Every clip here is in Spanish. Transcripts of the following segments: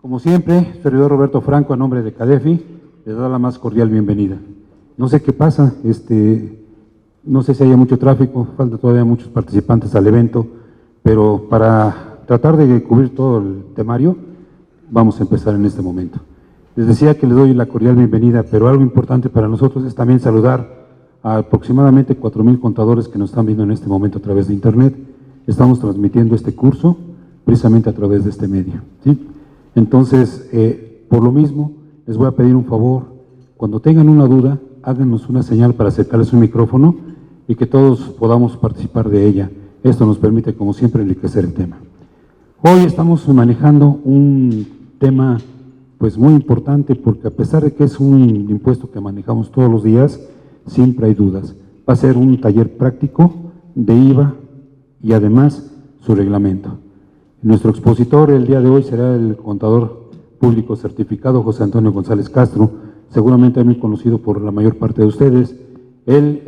Como siempre, servidor Roberto Franco, a nombre de CADEFI, les da la más cordial bienvenida. No sé qué pasa, no sé si haya mucho tráfico, falta todavía muchos participantes al evento, pero para tratar de cubrir todo el temario, vamos a empezar en este momento. Les decía que les doy la cordial bienvenida, pero algo importante para nosotros es también saludar a aproximadamente 4,000 contadores que nos están viendo en este momento a través de internet. Estamos transmitiendo este curso precisamente a través de este medio, ¿sí? Entonces, por lo mismo, les voy a pedir un favor, cuando tengan una duda, háganos una señal para acercarles un micrófono y que todos podamos participar de ella. Esto nos permite, como siempre, enriquecer el tema. Hoy estamos manejando un tema pues muy importante, porque a pesar de que es un impuesto que manejamos todos los días, siempre hay dudas. Va a ser un taller práctico de IVA y además su reglamento. Nuestro expositor el día de hoy será el contador público certificado José Antonio González Castro, seguramente muy conocido por la mayor parte de ustedes. Él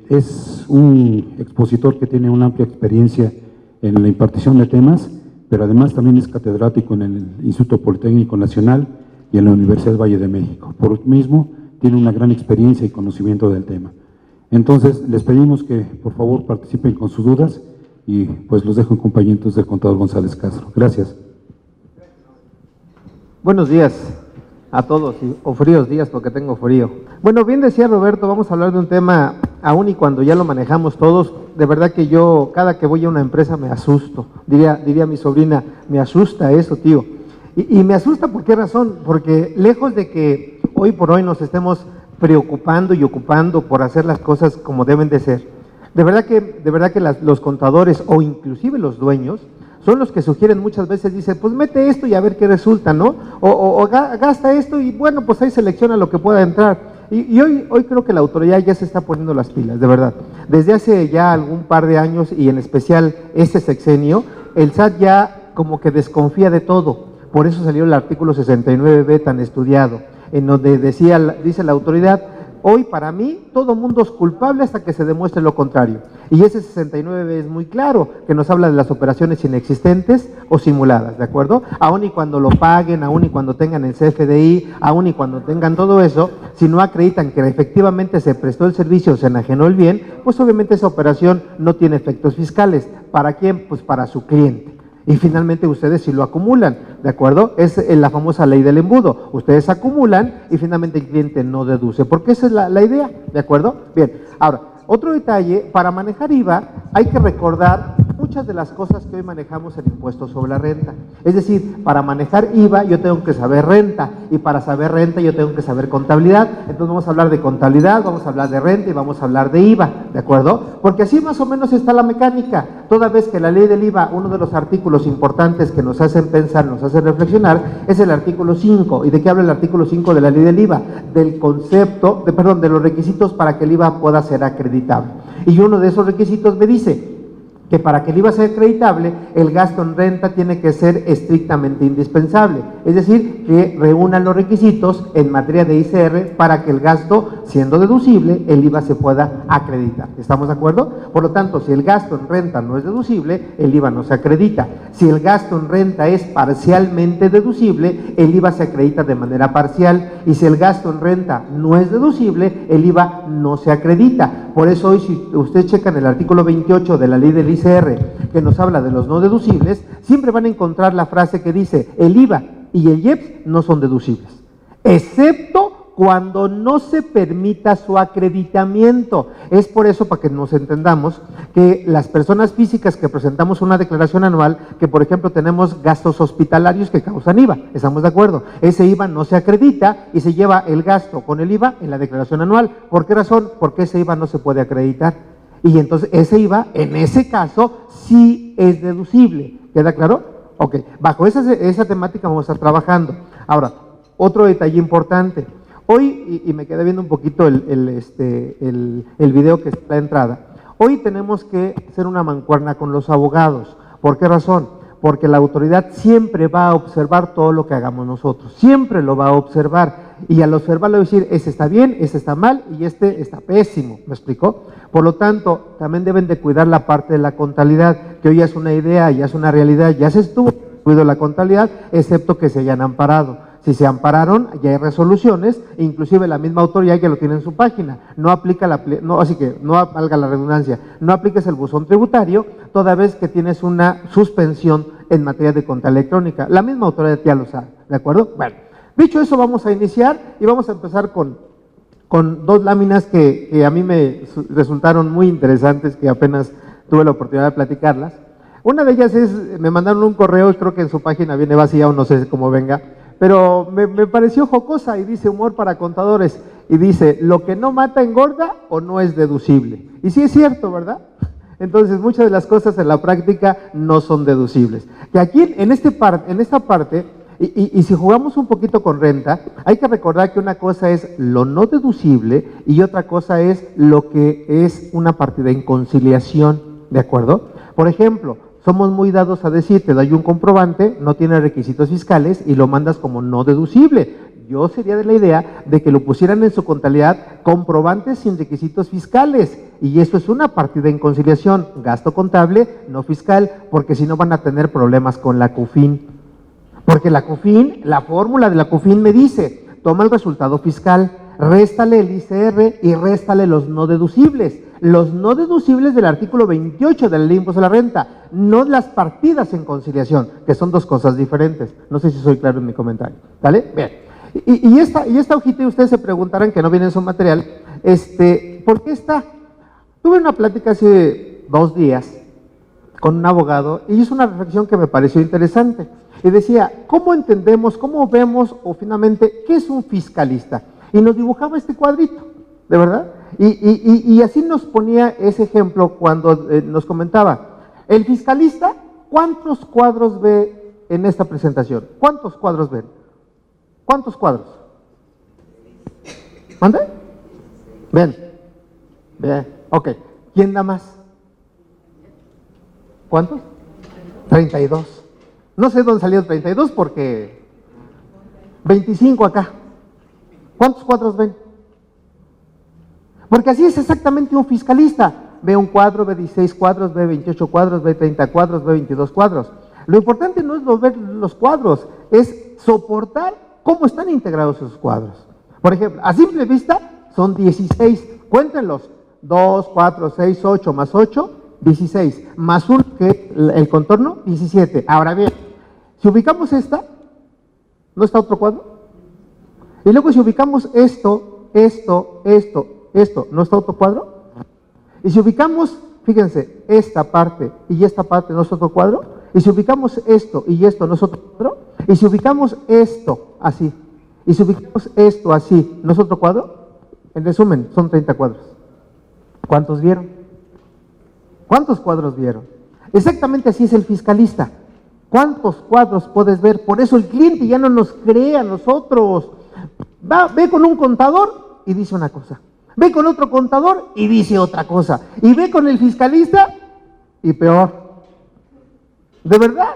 es un expositor que tiene una amplia experiencia en la impartición de temas, pero además también es catedrático en el Instituto Politécnico Nacional y en la Universidad Valle de México. Por lo mismo, tiene una gran experiencia y conocimiento del tema. Entonces, les pedimos que por favor participen con sus dudas y pues los dejo en compañía del contador González Castro. Gracias. Buenos días a todos, o fríos días porque tengo frío. Bueno, bien decía Roberto, vamos a hablar de un tema, aún y cuando ya lo manejamos todos, de verdad que yo, cada que voy a una empresa me asusto. Diría mi sobrina, me asusta eso, tío. Y me asusta, ¿por qué razón? Porque lejos de que hoy por hoy nos estemos preocupando y ocupando por hacer las cosas como deben de ser, de verdad que los contadores o inclusive los dueños son los que sugieren muchas veces, dicen, pues mete esto y a ver qué resulta, ¿no? O gasta esto y bueno, pues ahí selecciona lo que pueda entrar. Y hoy creo que la autoridad ya se está poniendo las pilas, de verdad. Desde hace ya algún par de años y en especial este sexenio, el SAT ya como que desconfía de todo. Por eso salió el artículo 69B tan estudiado, en donde dice la autoridad, hoy para mí todo mundo es culpable hasta que se demuestre lo contrario. Y ese 69B es muy claro, que nos habla de las operaciones inexistentes o simuladas, ¿de acuerdo? Aún y cuando lo paguen, aún y cuando tengan el CFDI, aún y cuando tengan todo eso, si no acreditan que efectivamente se prestó el servicio o se enajenó el bien, pues obviamente esa operación no tiene efectos fiscales. ¿Para quién? Pues para su cliente. Y finalmente ustedes sí lo acumulan, ¿de acuerdo? Es la famosa ley del embudo. Ustedes acumulan y finalmente el cliente no deduce, porque esa es la idea, ¿de acuerdo? Bien, ahora, otro detalle, para manejar IVA hay que recordar muchas de las cosas que hoy manejamos en impuestos sobre la renta. Es decir, para manejar IVA yo tengo que saber renta, y para saber renta yo tengo que saber contabilidad. Entonces vamos a hablar de contabilidad, vamos a hablar de renta y vamos a hablar de IVA, ¿de acuerdo? Porque así más o menos está la mecánica, toda vez que la ley del IVA, uno de los artículos importantes que nos hacen pensar, nos hacen reflexionar, es el artículo 5. ¿Y de qué habla el artículo 5 de la ley del IVA? Del concepto, de los requisitos para que el IVA pueda ser acreditable. Y uno de esos requisitos me dice que para que el IVA sea acreditable, el gasto en renta tiene que ser estrictamente indispensable, es decir, que reúnan los requisitos en materia de ICR para que el gasto, siendo deducible, el IVA se pueda acreditar. ¿Estamos de acuerdo? Por lo tanto, si el gasto en renta no es deducible, el IVA no se acredita. Si el gasto en renta es parcialmente deducible, el IVA se acredita de manera parcial, y si el gasto en renta no es deducible, el IVA no se acredita. Por eso hoy, si ustedes checan el artículo 28 de la ley del ICR, que nos habla de los no deducibles, siempre van a encontrar la frase que dice, el IVA y el IEPS no son deducibles, excepto cuando no se permita su acreditamiento. Es por eso, para que nos entendamos, que las personas físicas que presentamos una declaración anual, que por ejemplo tenemos gastos hospitalarios que causan IVA, ¿estamos de acuerdo? Ese IVA no se acredita y se lleva el gasto con el IVA en la declaración anual. ¿Por qué razón? Porque ese IVA no se puede acreditar. Y entonces ese IVA, en ese caso, sí es deducible. ¿Queda claro? Ok, bajo esa temática vamos a estar trabajando. Ahora, otro detalle importante. Hoy, y me quedé viendo un poquito el video que está en la entrada, hoy tenemos que hacer una mancuerna con los abogados. ¿Por qué razón? Porque la autoridad siempre va a observar todo lo que hagamos nosotros, siempre lo va a observar, y al observarlo va a decir, ese está bien, ese está mal y este está pésimo, ¿me explicó? Por lo tanto, también deben de cuidar la parte de la contabilidad, que hoy ya es una idea, ya es una realidad, ya se estuvo distribuido la contabilidad, excepto que se hayan amparado. Si se ampararon, ya hay resoluciones, e inclusive la misma autoridad ya lo tiene en su página. No aplica así que no valga la redundancia, no apliques el buzón tributario toda vez que tienes una suspensión en materia de contabilidad electrónica. La misma autoridad ya lo sabe, ¿de acuerdo? Bueno, dicho eso, vamos a iniciar y vamos a empezar con dos láminas que a mí me resultaron muy interesantes, que apenas tuve la oportunidad de platicarlas. Una de ellas me mandaron un correo, y creo que en su página viene vacía o no sé cómo venga, pero me pareció jocosa y dice humor para contadores, y dice, lo que no mata engorda o no es deducible. Y sí es cierto, ¿verdad? Entonces muchas de las cosas en la práctica no son deducibles. Que aquí en esta parte, y si jugamos un poquito con renta, hay que recordar que una cosa es lo no deducible y otra cosa es lo que es una partida en conciliación, ¿de acuerdo? Por ejemplo, somos muy dados a decir, te doy un comprobante, no tiene requisitos fiscales y lo mandas como no deducible. Yo sería de la idea de que lo pusieran en su contabilidad comprobantes sin requisitos fiscales, y eso es una partida en conciliación, gasto contable, no fiscal, porque si no van a tener problemas con la COFIN. Porque la COFIN, la fórmula de la COFIN me dice, toma el resultado fiscal, réstale el ICR y réstale los no deducibles. Los no deducibles del artículo 28 de la Ley de Impuesto a la Renta, no las partidas en conciliación, que son dos cosas diferentes. No sé si soy claro en mi comentario. ¿Vale? Bien. Y esta hojita, y ustedes se preguntarán, que no viene en su material, ¿por qué está? Tuve una plática hace 2 días con un abogado y hizo una reflexión que me pareció interesante. Y decía, ¿cómo entendemos, cómo vemos o finalmente qué es un fiscalista? Y nos dibujaba este cuadrito, ¿de verdad? Y así nos ponía ese ejemplo cuando nos comentaba, el fiscalista, ¿cuántos cuadros ve en esta presentación? ¿Cuántos cuadros ven? ¿Cuántos cuadros? ¿Mande? Ven. Bien, ok. ¿Quién da más? ¿Cuántos? 32. No sé dónde salió 32 porque 25 acá. ¿Cuántos cuadros ven? Porque así es exactamente un fiscalista. Ve un cuadro, ve 16 cuadros, ve 28 cuadros, ve 30 cuadros, ve 22 cuadros. Lo importante no es ver los cuadros, es soportar cómo están integrados esos cuadros. Por ejemplo, a simple vista son 16. Cuéntenlos. 2, 4, 6, 8 más 8, 16. Más 1 que el contorno, 17. Ahora bien, si ubicamos esta, ¿no está otro cuadro? Y luego si ubicamos esto, ¿no está otro cuadro? Y si ubicamos, fíjense, esta parte y esta parte, ¿no es otro cuadro? Y si ubicamos esto y esto, ¿no es otro cuadro? Y si ubicamos esto así, y si ubicamos esto así, ¿no es otro cuadro? En resumen, son 30 cuadros. ¿Cuántos vieron? ¿Cuántos cuadros vieron? Exactamente así es el fiscalista. ¿Cuántos cuadros puedes ver? Por eso el cliente ya no nos cree a nosotros. Ve con un contador y dice una cosa. Ve con otro contador y dice otra cosa. Y ve con el fiscalista y peor. ¿De verdad?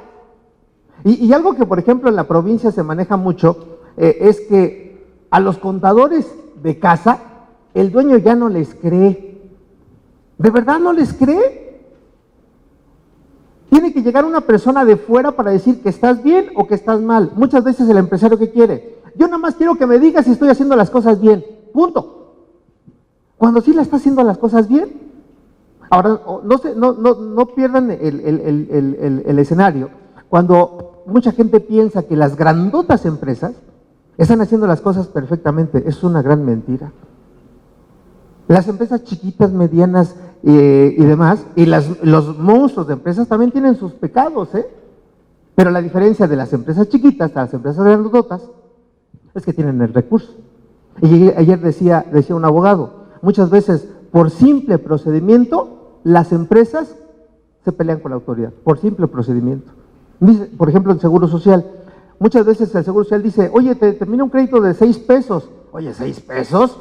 Y algo que, por ejemplo, en la provincia se maneja mucho, es que a los contadores de casa, el dueño ya no les cree. ¿De verdad no les cree? Tiene que llegar una persona de fuera para decir que estás bien o que estás mal. Muchas veces el empresario, ¿qué quiere? Yo nada más quiero que me digas si estoy haciendo las cosas bien. Punto. Cuando sí la está haciendo las cosas bien. Ahora, no pierdan el escenario. Cuando mucha gente piensa que las grandotas empresas están haciendo las cosas perfectamente, es una gran mentira. Las empresas chiquitas, medianas y demás, y los monstruos de empresas también tienen sus pecados, pero la diferencia de las empresas chiquitas a las empresas grandotas es que tienen el recurso. Y ayer decía un abogado, muchas veces por simple procedimiento, las empresas se pelean con la autoridad, por simple procedimiento. Dice, por ejemplo, el Seguro Social, muchas veces el Seguro Social dice, oye, te termina un crédito de 6 pesos, oye, 6 pesos,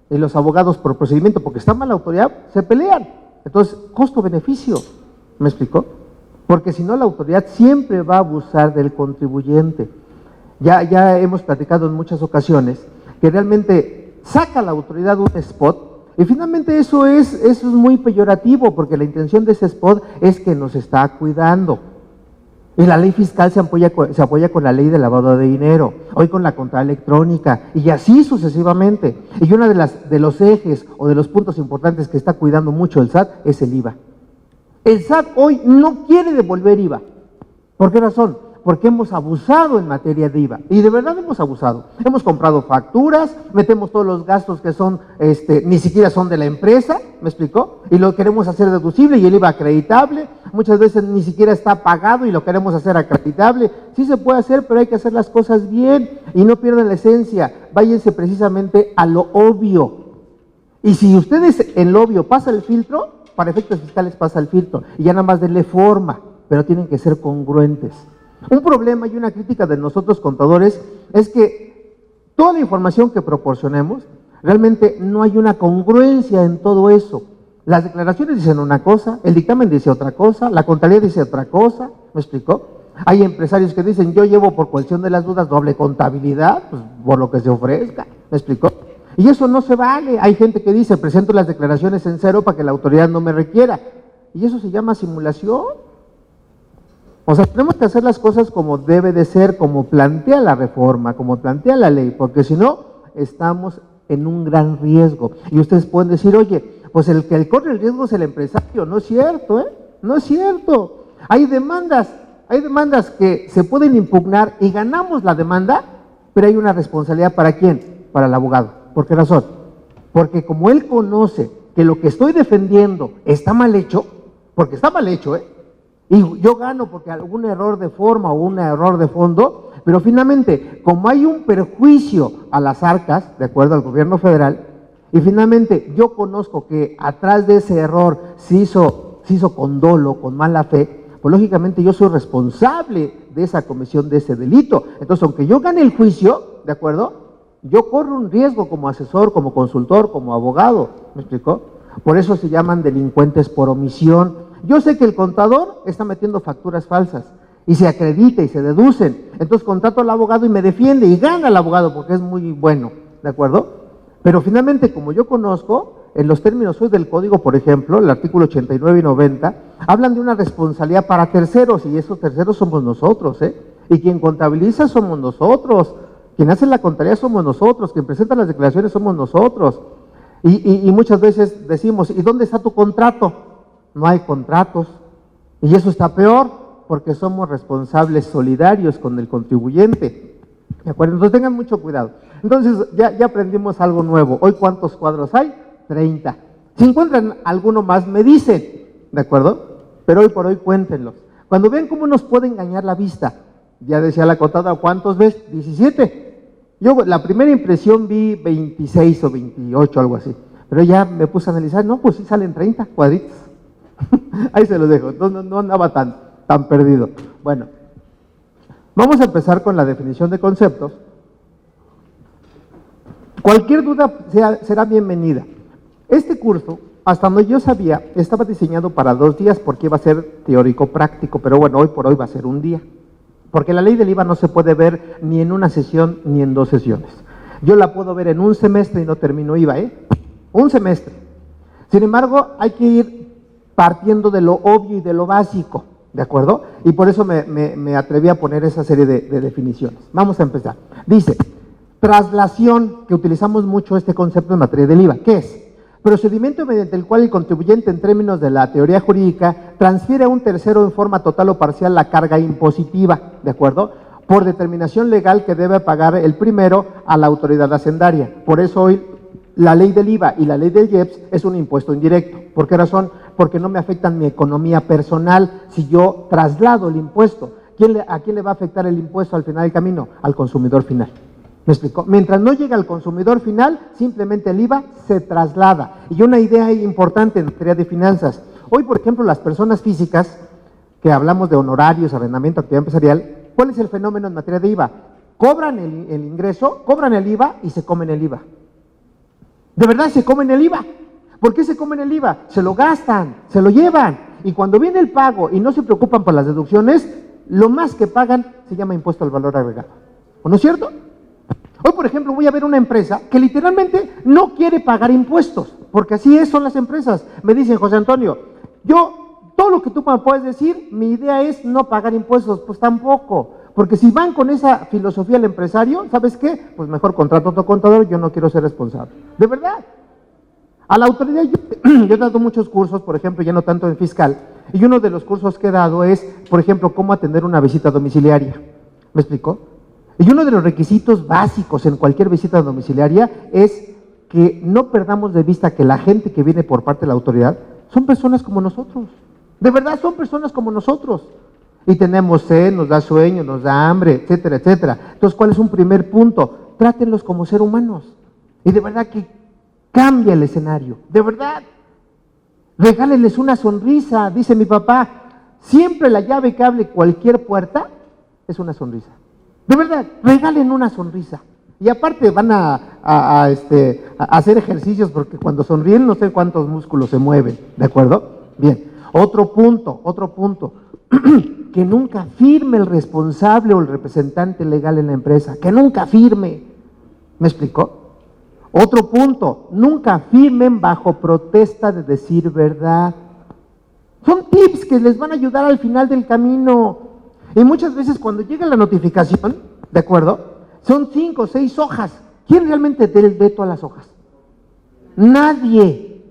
y los abogados por procedimiento, porque está mal la autoridad, se pelean. Entonces, costo-beneficio, ¿me explicó? Porque si no, la autoridad siempre va a abusar del contribuyente. Ya hemos platicado en muchas ocasiones que realmente saca la autoridad un spot, y finalmente eso es muy peyorativo, porque la intención de ese spot es que nos está cuidando. Y la ley fiscal se apoya con la ley de lavado de dinero, hoy con la contabilidad electrónica, y así sucesivamente. Y uno de los ejes o de los puntos importantes que está cuidando mucho el SAT es el IVA. El SAT hoy no quiere devolver IVA. ¿Por qué razón? Porque hemos abusado en materia de IVA, y de verdad hemos abusado. Hemos comprado facturas, metemos todos los gastos que son, ni siquiera son de la empresa, ¿me explicó? Y lo queremos hacer deducible y el IVA acreditable, muchas veces ni siquiera está pagado y lo queremos hacer acreditable. Sí se puede hacer, pero hay que hacer las cosas bien y no pierdan la esencia, váyanse precisamente a lo obvio. Y si ustedes en lo obvio pasa el filtro, para efectos fiscales pasa el filtro, y ya nada más denle forma, pero tienen que ser congruentes. Un problema y una crítica de nosotros contadores es que toda la información que proporcionemos, realmente no hay una congruencia en todo eso. Las declaraciones dicen una cosa, el dictamen dice otra cosa, la contabilidad dice otra cosa, ¿me explicó? Hay empresarios que dicen, yo llevo por cuestión de las dudas doble contabilidad, pues por lo que se ofrezca, ¿me explicó? Y eso no se vale. Hay gente que dice, presento las declaraciones en cero para que la autoridad no me requiera, y eso se llama simulación. O sea, tenemos que hacer las cosas como debe de ser, como plantea la reforma, como plantea la ley, porque si no, estamos en un gran riesgo. Y ustedes pueden decir, oye, pues el que corre el riesgo es el empresario. No es cierto, ¿eh? No es cierto. Hay demandas que se pueden impugnar y ganamos la demanda, pero hay una responsabilidad ¿para quién? Para el abogado. ¿Por qué razón? Porque como él conoce que lo que estoy defendiendo está mal hecho, porque está mal hecho, y yo gano porque algún error de forma o un error de fondo, pero finalmente, como hay un perjuicio a las arcas, de acuerdo al gobierno federal, y finalmente yo conozco que atrás de ese error se hizo con dolo, con mala fe, pues lógicamente yo soy responsable de esa comisión de ese delito. Entonces, aunque yo gane el juicio, ¿de acuerdo? Yo corro un riesgo como asesor, como consultor, como abogado, ¿me explicó? Por eso se llaman delincuentes por omisión. Yo sé que el contador está metiendo facturas falsas y se acredita y se deducen. Entonces contrato al abogado y me defiende y gana el abogado porque es muy bueno, ¿de acuerdo? Pero finalmente, como yo conozco, en los términos hoy del código, por ejemplo, el artículo 89 y 90, hablan de una responsabilidad para terceros, y esos terceros somos nosotros, y quien contabiliza somos nosotros, quien hace la contabilidad somos nosotros, quien presenta las declaraciones somos nosotros. Y muchas veces decimos, ¿y dónde está tu contrato? No hay contratos, y eso está peor porque somos responsables solidarios con el contribuyente, ¿de acuerdo? Entonces tengan mucho cuidado. Entonces ya aprendimos algo nuevo. Hoy, ¿cuántos cuadros hay? 30. Si encuentran alguno más, me dicen, ¿de acuerdo? Pero hoy por hoy cuéntenlos. Cuando ven cómo nos puede engañar la vista, ya decía la contadora, ¿cuántos ves? 17. Yo la primera impresión vi 26 o 28, algo así, pero ya me puse a analizar, no, pues sí salen 30 cuadritos. Ahí se los dejo, no andaba tan perdido. Bueno, vamos a empezar con la definición de conceptos. Cualquier duda será bienvenida. Este curso, hasta donde yo sabía, estaba diseñado para 2 días porque iba a ser teórico-práctico, pero bueno, hoy por hoy va a ser un día. Porque la ley del IVA no se puede ver ni en una sesión ni en 2 sesiones. Yo la puedo ver en un semestre y no termino IVA, un semestre. Sin embargo, hay que ir partiendo de lo obvio y de lo básico, ¿de acuerdo? Y por eso me atreví a poner esa serie de definiciones. Vamos a empezar. Dice, traslación, que utilizamos mucho este concepto en materia del IVA. ¿Qué es? Procedimiento mediante el cual el contribuyente, en términos de la teoría jurídica, transfiere a un tercero en forma total o parcial la carga impositiva, ¿de acuerdo? Por determinación legal que debe pagar el primero a la autoridad hacendaria. Por eso hoy la ley del IVA y la ley del IEPS es un impuesto indirecto. ¿Por qué razón? Porque no me afectan mi economía personal si yo traslado el impuesto. ¿A quién le va a afectar el impuesto al final del camino? Al consumidor final. ¿Me explico? Mientras no llega al consumidor final, simplemente el IVA se traslada. Y una idea importante en materia de finanzas. Hoy, por ejemplo, las personas físicas, que hablamos de honorarios, arrendamiento, actividad empresarial, ¿cuál es el fenómeno en materia de IVA? Cobran el ingreso, cobran el IVA y se comen el IVA. De verdad se comen el IVA. ¿Por qué se comen el IVA? Se lo gastan, se lo llevan. Y cuando viene el pago y no se preocupan por las deducciones, lo más que pagan se llama impuesto al valor agregado. ¿O no es cierto? Hoy, por ejemplo, voy a ver una empresa que literalmente no quiere pagar impuestos, porque así son las empresas. Me dicen, José Antonio, yo todo lo que tú me puedes decir, mi idea es no pagar impuestos, pues tampoco. Porque si van con esa filosofía el empresario, ¿sabes qué? Pues mejor contrato a otro contador, yo no quiero ser responsable. De verdad. A la autoridad, yo he dado muchos cursos, por ejemplo, ya no tanto en fiscal, y uno de los cursos que he dado es, por ejemplo, cómo atender una visita domiciliaria. ¿Me explico? Y uno de los requisitos básicos en cualquier visita domiciliaria es que no perdamos de vista que la gente que viene por parte de la autoridad son personas como nosotros. De verdad, son personas como nosotros. Y tenemos sed, nos da sueño, nos da hambre, etcétera, etcétera. Entonces, ¿cuál es un primer punto? Trátenlos como seres humanos. Y de verdad que cambia el escenario. De verdad. Regálenles una sonrisa. Dice mi papá, siempre la llave que abre cualquier puerta es una sonrisa. De verdad, regalen una sonrisa. Y aparte van a hacer ejercicios porque cuando sonríen no sé cuántos músculos se mueven. ¿De acuerdo? Bien. Otro punto. Que nunca firme el responsable o el representante legal en la empresa, que nunca firme. ¿Me explicó? Otro punto, nunca firmen bajo protesta de decir verdad. Son tips que les van a ayudar al final del camino. Y muchas veces cuando llega la notificación, ¿de acuerdo? Son 5 o 6 hojas. ¿Quién realmente ve todas las hojas? Nadie,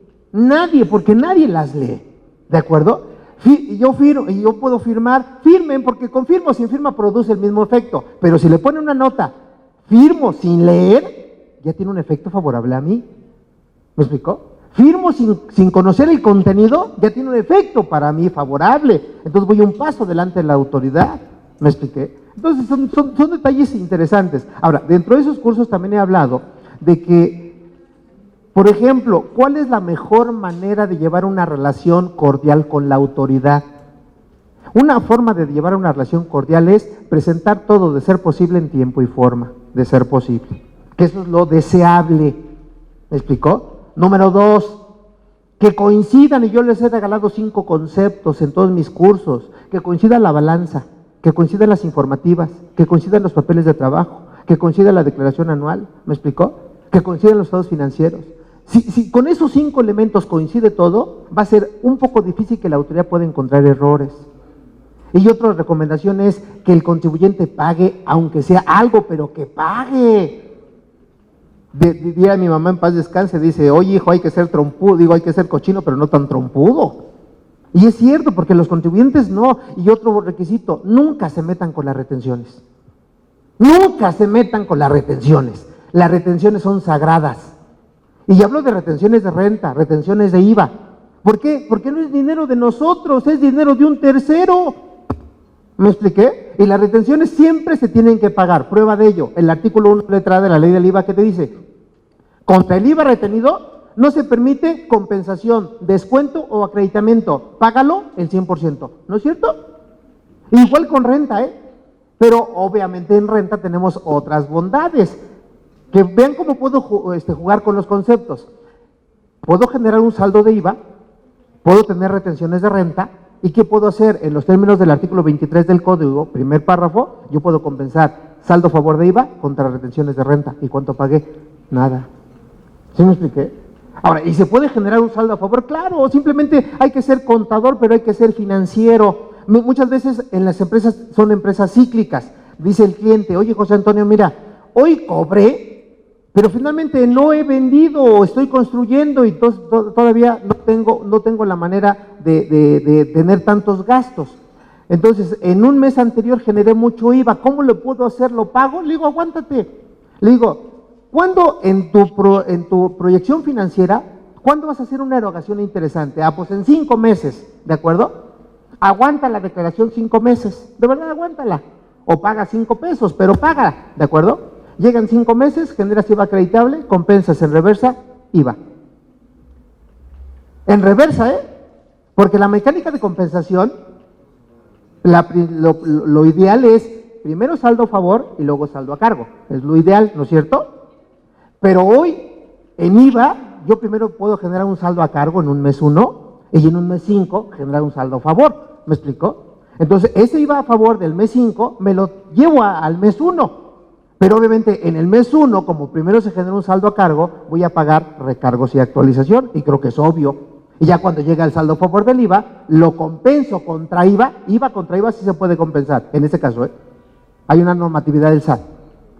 porque nadie las lee. ¿De acuerdo? Yo puedo firmar, firmen, porque con firmo o sin firma produce el mismo efecto. Pero si le pone una nota, firmo sin leer, ya tiene un efecto favorable a mí. ¿Me explicó? Firmo sin conocer el contenido, ya tiene un efecto para mí favorable. Entonces voy un paso delante de la autoridad. ¿Me expliqué? Entonces son detalles interesantes. Ahora, dentro de esos cursos también he hablado de que, por ejemplo, ¿cuál es la mejor manera de llevar una relación cordial con la autoridad? Una forma de llevar una relación cordial es presentar todo, de ser posible, en tiempo y forma, de ser posible. Que eso es lo deseable. ¿Me explicó? Número 2, que coincidan, y yo les he regalado 5 conceptos en todos mis cursos, que coincida la balanza, que coincidan las informativas, que coincidan los papeles de trabajo, que coincida la declaración anual. ¿Me explicó? Que coincidan los estados financieros. Si con esos 5 elementos coincide todo, va a ser un poco difícil que la autoridad pueda encontrar errores. Y otra recomendación es que el contribuyente pague, aunque sea algo, pero que pague. Diría mi mamá, en paz descanse, dice, oye hijo, hay que ser trompudo, hay que ser cochino, pero no tan trompudo. Y es cierto, porque los contribuyentes no. Y otro requisito, nunca se metan con las retenciones. Nunca se metan con las retenciones. Las retenciones son sagradas. Y hablo de retenciones de renta, retenciones de IVA. ¿Por qué? Porque no es dinero de nosotros, es dinero de un tercero. ¿Me expliqué? Y las retenciones siempre se tienen que pagar. Prueba de ello, el artículo 1, letra A de la ley del IVA, que te dice, contra el IVA retenido no se permite compensación, descuento o acreditamiento. Págalo el 100%. ¿No es cierto? Igual con renta, Pero obviamente en renta tenemos otras bondades. Que vean cómo puedo jugar con los conceptos. Puedo generar un saldo de IVA, puedo tener retenciones de renta, ¿y qué puedo hacer? En los términos del artículo 23 del código, primer párrafo, yo puedo compensar saldo a favor de IVA contra retenciones de renta. ¿Y cuánto pagué? Nada. ¿Sí me expliqué? Ahora, ¿y se puede generar un saldo a favor? Claro, simplemente hay que ser contador, pero hay que ser financiero. Muchas veces en las empresas son empresas cíclicas. Dice el cliente, oye José Antonio, mira, hoy cobré, pero finalmente no he vendido o estoy construyendo y todavía no tengo la manera de tener tantos gastos. Entonces, en un mes anterior generé mucho IVA. ¿Cómo lo puedo hacer? ¿Lo pago? Le digo, aguántate. Le digo, ¿cuándo en tu proyección financiera, cuándo vas a hacer una erogación interesante? Pues en 5 meses, ¿de acuerdo? Aguanta la declaración 5 meses. De verdad, aguántala. O paga 5 pesos, pero paga, ¿de acuerdo? Llegan 5 meses, generas IVA acreditable, compensas en reversa, IVA. En reversa, porque la mecánica de compensación, lo ideal es primero saldo a favor y luego saldo a cargo. Es lo ideal, ¿no es cierto? Pero hoy, en IVA, yo primero puedo generar un saldo a cargo en un mes 1 y en un mes 5 generar un saldo a favor. ¿Me explicó? Entonces, ese IVA a favor del mes 5 me lo llevo al mes 1. Pero obviamente en el mes 1, como primero se genera un saldo a cargo, voy a pagar recargos y actualización, y creo que es obvio. Y ya cuando llega el saldo a favor del IVA, lo compenso contra IVA contra IVA sí se puede compensar, en este caso, hay una normatividad del SAT,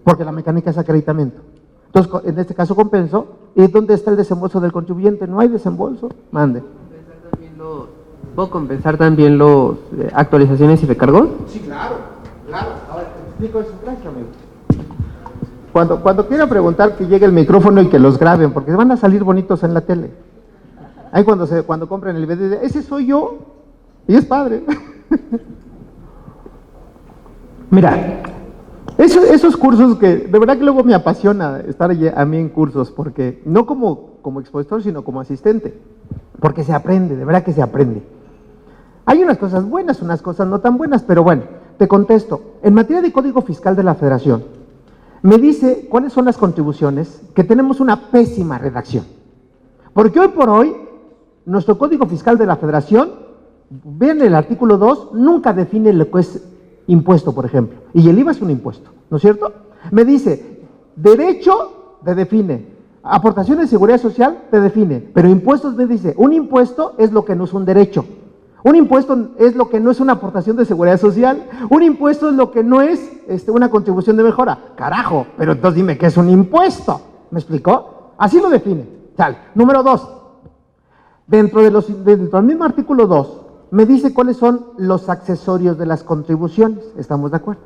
porque la mecánica es acreditamiento. Entonces, en este caso compenso, ¿y dónde está el desembolso del contribuyente? No hay desembolso, mande. ¿Puedo compensar también los actualizaciones y recargos? Sí, claro. A ver, te explico eso, gracias, amigo. Cuando quiera preguntar, que llegue el micrófono y que los graben, porque van a salir bonitos en la tele. Ahí cuando compren el video, ese soy yo, y es padre. Mira, esos cursos que de verdad que luego me apasiona estar a mí en cursos, porque no como expositor, sino como asistente, porque se aprende, de verdad que se aprende. Hay unas cosas buenas, unas cosas no tan buenas, pero bueno, te contesto. En materia de Código Fiscal de la Federación, me dice cuáles son las contribuciones, que tenemos una pésima redacción. Porque hoy por hoy, nuestro Código Fiscal de la Federación, vean el artículo 2, nunca define lo que es impuesto, por ejemplo. Y el IVA es un impuesto, ¿no es cierto? Me dice, derecho te define, aportaciones de seguridad social te define, pero impuestos me dice, un impuesto es lo que no es un derecho. Un impuesto es lo que no es una aportación de seguridad social. Un impuesto es lo que no es una contribución de mejora. Carajo, pero entonces dime qué es un impuesto. ¿Me explicó? Así lo define. Tal. Número 2. Dentro del mismo artículo 2, me dice cuáles son los accesorios de las contribuciones. ¿Estamos de acuerdo?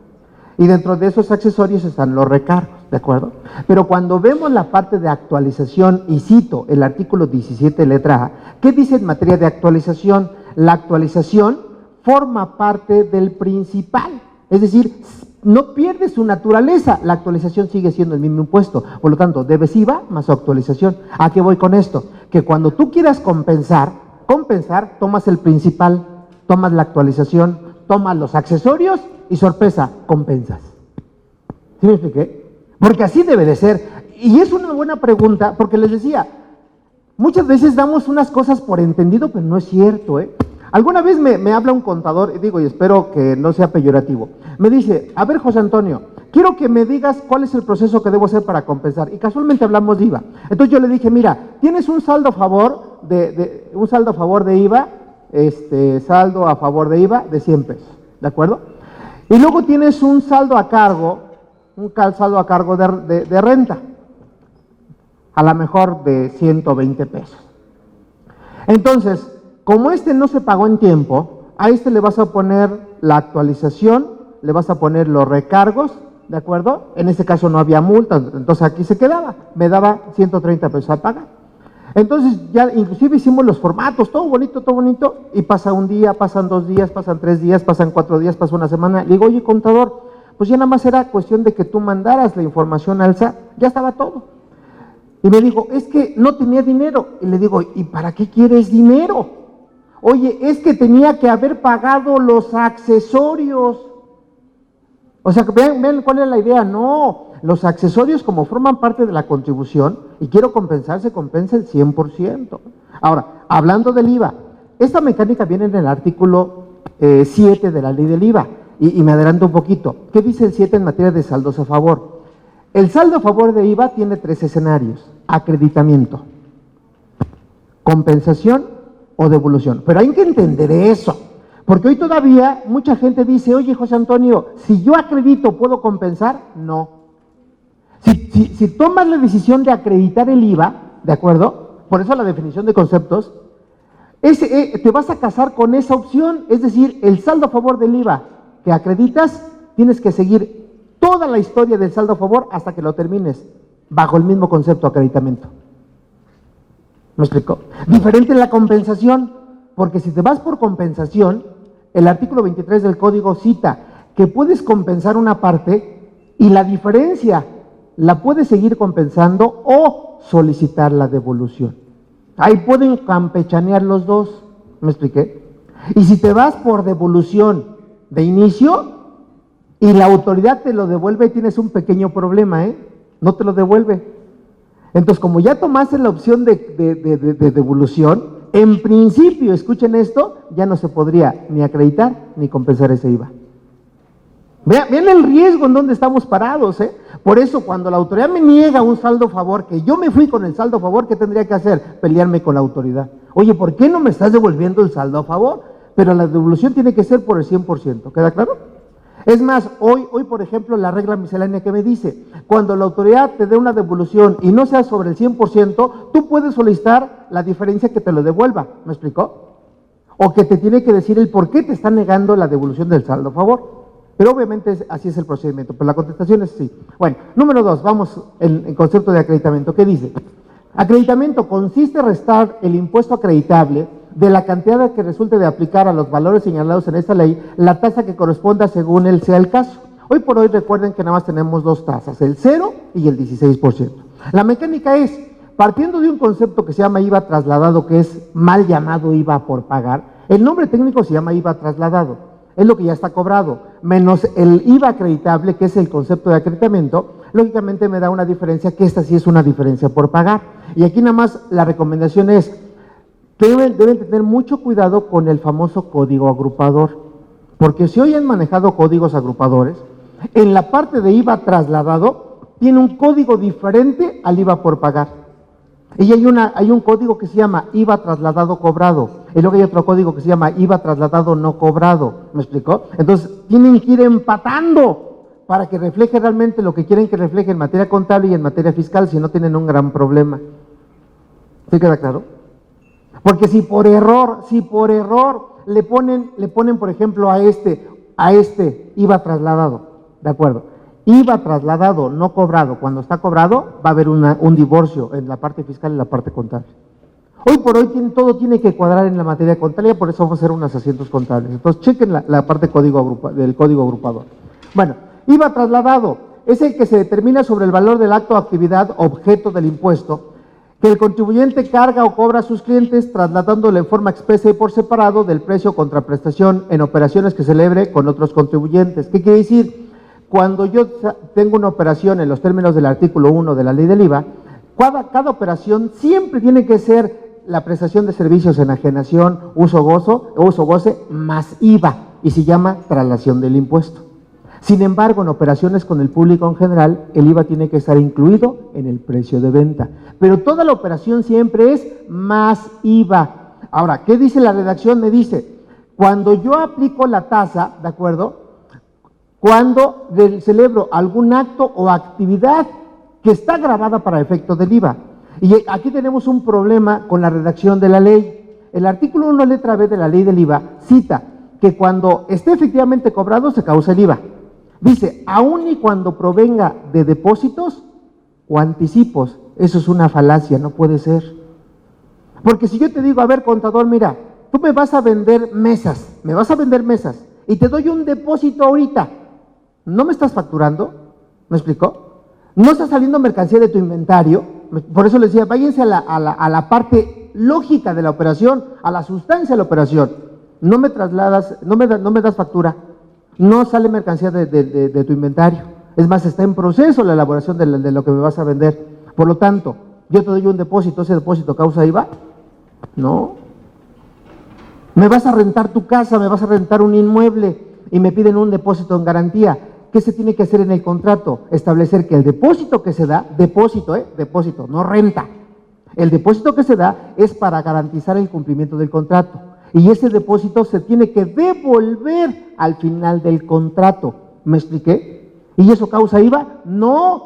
Y dentro de esos accesorios están los recargos. ¿De acuerdo? Pero cuando vemos la parte de actualización, y cito el artículo 17, letra A, ¿qué dice en materia de actualización? La actualización forma parte del principal, es decir, no pierde su naturaleza, la actualización sigue siendo el mismo impuesto, por lo tanto, debes IVA más su actualización. ¿A qué voy con esto? Que cuando tú quieras compensar, tomas el principal, tomas la actualización, tomas los accesorios y sorpresa, compensas. ¿Sí me expliqué? Porque así debe de ser. Y es una buena pregunta, porque les decía, muchas veces damos unas cosas por entendido, pero no es cierto, Alguna vez me habla un contador, y espero que no sea peyorativo, me dice, a ver, José Antonio, quiero que me digas cuál es el proceso que debo hacer para compensar, y casualmente hablamos de IVA. Entonces yo le dije, mira, tienes un saldo a favor de IVA, saldo a favor de IVA de 100 pesos, ¿de acuerdo? Y luego tienes un saldo a cargo, de renta, a lo mejor de 120 pesos. Entonces, como no se pagó en tiempo, a le vas a poner la actualización, le vas a poner los recargos, ¿de acuerdo? En este caso no había multa, entonces aquí se quedaba, me daba 130 pesos a pagar. Entonces ya inclusive hicimos los formatos, todo bonito, y pasa un día, pasan 2 días, pasan 3 días, pasan 4 días, pasa una semana. Le digo, oye, contador, pues ya nada más era cuestión de que tú mandaras la información al SAT, ya estaba todo. Y me dijo, es que no tenía dinero. Y le digo, ¿y para qué quieres dinero? Oye, es que tenía que haber pagado los accesorios. O sea, vean cuál es la idea. No, los accesorios como forman parte de la contribución y quiero compensar, se compensa el 100%. Ahora, hablando del IVA, esta mecánica viene en el artículo 7 de la ley del IVA. Y me adelanto un poquito. ¿Qué dice el 7 en materia de saldos a favor? El saldo a favor de IVA tiene 3 escenarios: acreditamiento, compensación o devolución. Pero hay que entender eso, porque hoy todavía mucha gente dice, oye, José Antonio, si yo acredito, ¿puedo compensar? No. Si tomas la decisión de acreditar el IVA, ¿de acuerdo? Por eso la definición de conceptos, te vas a casar con esa opción, es decir, el saldo a favor del IVA que acreditas, tienes que seguir toda la historia del saldo a favor hasta que lo termines, bajo el mismo concepto de acreditamiento. ¿Me explico? Diferente en la compensación, porque si te vas por compensación, el artículo 23 del código cita que puedes compensar una parte y la diferencia la puedes seguir compensando o solicitar la devolución. Ahí pueden campechanear los dos, ¿me expliqué? Y si te vas por devolución de inicio y la autoridad te lo devuelve, tienes un pequeño problema, no te lo devuelve. Entonces, como ya tomaste la opción de devolución, en principio, escuchen esto, ya no se podría ni acreditar ni compensar ese IVA. Vean el riesgo en donde estamos parados, Por eso, cuando la autoridad me niega un saldo a favor, que yo me fui con el saldo a favor, ¿qué tendría que hacer? Pelearme con la autoridad. Oye, ¿por qué no me estás devolviendo el saldo a favor? Pero la devolución tiene que ser por el 100%, ¿queda claro? Es más, hoy, por ejemplo, la regla miscelánea que me dice, cuando la autoridad te dé una devolución y no sea sobre el 100%, tú puedes solicitar la diferencia que te lo devuelva, ¿me explicó? O que te tiene que decir el por qué te está negando la devolución del saldo a favor. Pero obviamente así es el procedimiento, pero la contestación es sí. Bueno, número 2, vamos en concepto de acreditamiento. ¿Qué dice? Acreditamiento consiste en restar el impuesto acreditable de la cantidad que resulte de aplicar a los valores señalados en esta ley, la tasa que corresponda según él sea el caso. Hoy por hoy recuerden que nada más tenemos dos tasas, el 0 y el 16%. La mecánica es, partiendo de un concepto que se llama IVA trasladado, que es mal llamado IVA por pagar, el nombre técnico se llama IVA trasladado, es lo que ya está cobrado, menos el IVA acreditable, que es el concepto de acreditamiento, lógicamente me da una diferencia, que esta sí es una diferencia por pagar. Y aquí nada más la recomendación es, deben tener mucho cuidado con el famoso código agrupador, porque si hoy han manejado códigos agrupadores, en la parte de IVA trasladado tiene un código diferente al IVA por pagar. Y hay un código que se llama IVA trasladado cobrado, y luego hay otro código que se llama IVA trasladado no cobrado, ¿me explicó? Entonces tienen que ir empatando para que refleje realmente lo que quieren que refleje en materia contable y en materia fiscal, si no tienen un gran problema. ¿Sí queda claro? Porque si por error le ponen por ejemplo a este IVA trasladado, ¿de acuerdo? IVA trasladado no cobrado, cuando está cobrado va a haber un divorcio en la parte fiscal y la parte contable. Hoy por hoy todo tiene que cuadrar en la materia contable, por eso vamos a hacer unos asientos contables. Entonces chequen la parte del código agrupador. Bueno, IVA trasladado es el que se determina sobre el valor del acto o actividad objeto del impuesto que el contribuyente carga o cobra a sus clientes, trasladándole en forma expresa y por separado del precio contra prestación en operaciones que celebre con otros contribuyentes. ¿Qué quiere decir? Cuando yo tengo una operación en los términos del artículo 1 de la ley del IVA, cada operación siempre tiene que ser la prestación de servicios, enajenación, uso goce, más IVA, y se llama traslación del impuesto. Sin embargo, en operaciones con el público en general, el IVA tiene que estar incluido en el precio de venta. Pero toda la operación siempre es más IVA. Ahora, ¿qué dice la redacción? Me dice, cuando yo aplico la tasa, ¿de acuerdo? Cuando celebro algún acto o actividad que está grabada para efecto del IVA. Y aquí tenemos un problema con la redacción de la ley. El artículo 1, letra B de la ley del IVA, cita que cuando esté efectivamente cobrado se causa el IVA. Dice, aun y cuando provenga de depósitos o anticipos. Eso es una falacia, no puede ser. Porque si yo te digo, a ver, contador, mira, tú me vas a vender mesas, y te doy un depósito ahorita, ¿no me estás facturando? ¿Me explicó? No está saliendo mercancía de tu inventario. Por eso les decía, váyanse a la parte lógica de la operación, a la sustancia de la operación. No me trasladas, no me das factura. No sale mercancía de tu inventario. Es más, está en proceso la elaboración de lo que me vas a vender. Por lo tanto, yo te doy un depósito, ¿ese depósito causa IVA? No. Me vas a rentar tu casa, me vas a rentar un inmueble y me piden un depósito en garantía. ¿Qué se tiene que hacer en el contrato? Establecer que el depósito que se da, depósito, no renta. El depósito que se da es para garantizar el cumplimiento del contrato. Y ese depósito se tiene que devolver al final del contrato. ¿Me expliqué? ¿Y eso causa IVA? No.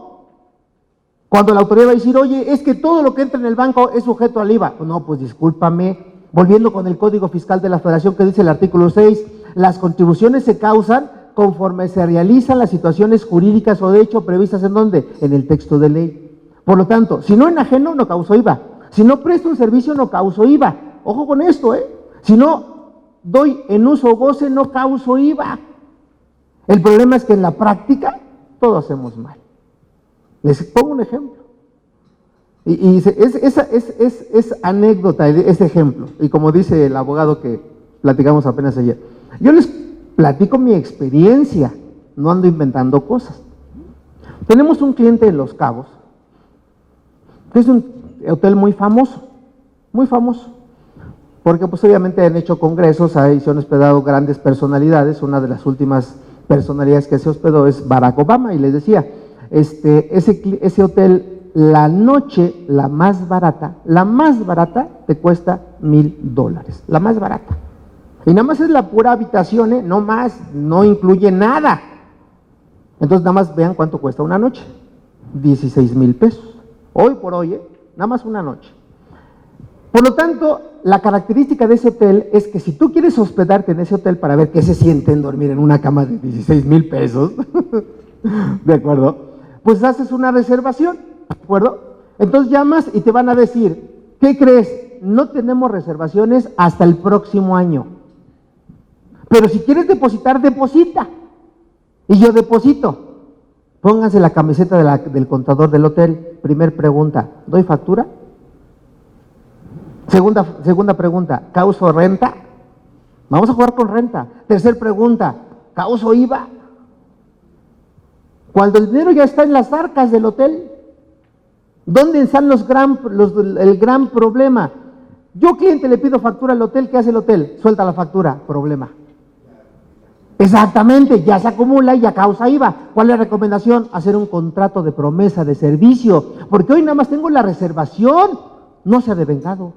Cuando la autoridad va a decir, oye, es que todo lo que entra en el banco es sujeto al IVA. No, pues discúlpame. Volviendo con el Código Fiscal de la Federación que dice el artículo 6, las contribuciones se causan conforme se realizan las situaciones jurídicas o de hecho previstas ¿en dónde? En el texto de ley. Por lo tanto, si no enajeno, no causo IVA. Si no presto un servicio, no causo IVA. Ojo con esto, Si no doy en uso o goce, no causo IVA. El problema es que en la práctica todo hacemos mal. Les pongo un ejemplo. Y es anécdota ese ejemplo. Y como dice el abogado que platicamos apenas ayer, yo les platico mi experiencia, no ando inventando cosas. Tenemos un cliente en Los Cabos, que es un hotel muy famoso, porque pues obviamente han hecho congresos, ahí se han hospedado grandes personalidades. Una de las últimas personalidades que se hospedó es Barack Obama, y les decía, ese hotel la noche, la más barata, te cuesta $1,000, la más barata. Y nada más es la pura habitación, no más, no incluye nada. Entonces nada más vean cuánto cuesta una noche, 16,000 pesos. Hoy por hoy, nada más una noche. Por lo tanto, la característica de ese hotel es que si tú quieres hospedarte en ese hotel para ver qué se siente en dormir en una cama de 16,000 pesos, ¿de acuerdo? Pues haces una reservación, ¿de acuerdo? Entonces llamas y te van a decir, ¿qué crees? No tenemos reservaciones hasta el próximo año. Pero si quieres depositar, deposita. Y yo deposito. Pónganse la camiseta del contador del hotel. Primer pregunta, ¿doy factura? Segunda pregunta, ¿causo renta? Vamos a jugar con renta. Tercer pregunta, ¿causo IVA? Cuando el dinero ya está en las arcas del hotel, ¿dónde están el gran problema? Yo, cliente, le pido factura al hotel, ¿qué hace el hotel? Suelta la factura, problema. Exactamente, ya se acumula y ya causa IVA. ¿Cuál es la recomendación? Hacer un contrato de promesa de servicio, porque hoy nada más tengo la reservación, no se ha devengado.